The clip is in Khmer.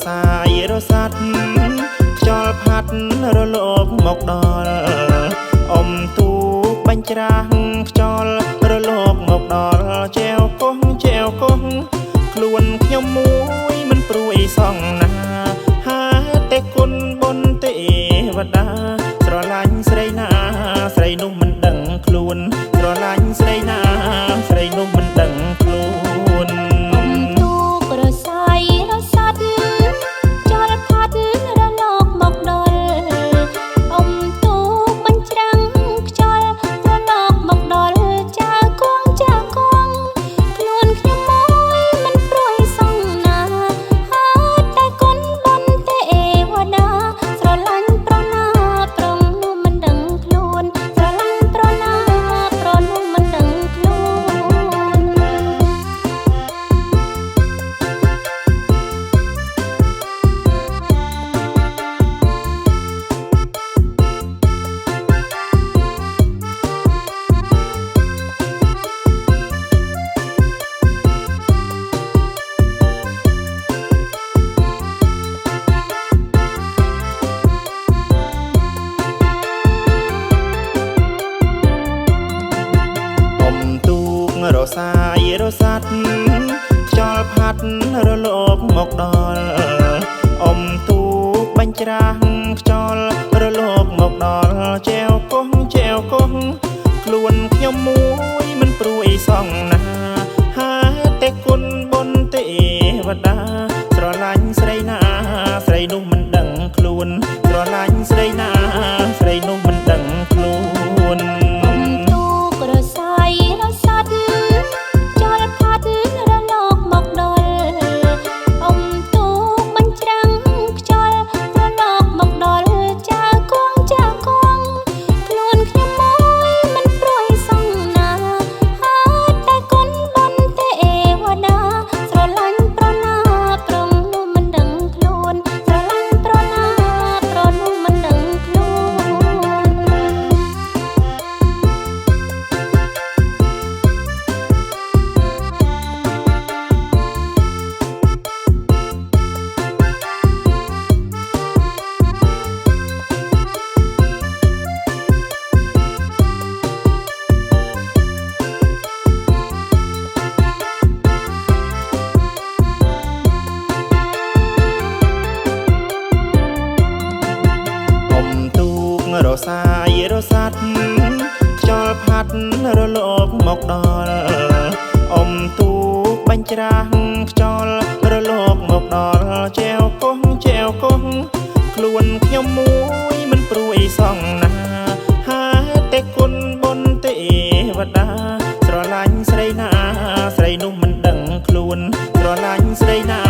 សាយរសាត់ខ្យល់ផាត់រលកមកដល់អុំទូបាញ់ច្រាស់ខ្យល់រលកមកដល់ចែវកោះចែវកោះខ្លួនខ្ញុំមួយមិនព្រួយសងណាហាតែគុណបុណ្យទេវតាស្រឡាញ់ស្រីណាស្រីនោះមិនដឹងខ្លួនស្រឡាញ់ស្រីណាស្រីនោះមិនដឹងខ្លួនអុំទូករសាយរសាត់ចលផាត់រលកមកដល់អុំទូបាញ់ច្រាំងខ្យល់រលកមកដល់ចាគង់ចាគង់ខ្លួនខ្ញុំមួយមិនព្រួយសងណាហាតែគុណបុណ្យទេវតាស្រឡាញ់ប្រណាប្រងនោះមិនដឹងខ្លួនស្រឡាញ់ប្រណាប្រនោះមិនដឹងខ្លួនអុំទូករសាយរសាត់ខ្យល់ផាត់រលកមកដល់អុំទូបាញ់ច្រាស់ខ្យល់រលកមកដល់ចែវកោះចែវកោះខ្លួនខ្ញុំមួយមិនព្រួយសងណាហាតែគុណបុណ្យទេវតាស្រឡាញ់ស្រីណាស្រីនោះមិនដឹងខ្លួនស្រឡាញ់ស្រីណាស្រីនោះមិនដឹងខ្លួនអុំទូករសាយរសាត់ចលផាត់រលកមកដល់អុំទូបាញ់ច្រាំងខ្យល់រលកមកដល់ចាគង់ចាគង់ខ្លួនខ្ញុំមួយមិនព្រួយសងណាហាតែគុណបុណ្យទេវតាស្រឡាញ់ប្រណាប្រងនោះមិនដឹងខ្លួនស្រឡាញ់ប្រណាប្រនោះមិនដឹងខ្លួនអុំទូករសាយរសាត់ខ្យល់ផាត់រលកមកដល់អុំទូបាញ់ច្រាស់ខ្យល់រលកមកដល់ចែវកោះចែវកោះខ្លួនខ្ញុំមួយមិនព្រួយសងណាហាតែគុណបុណ្យទេវតាស្រឡាញ់ស្រីណាស្រីនោះមិនដឹងខ្លួនស្រឡាញ់ស្រីណា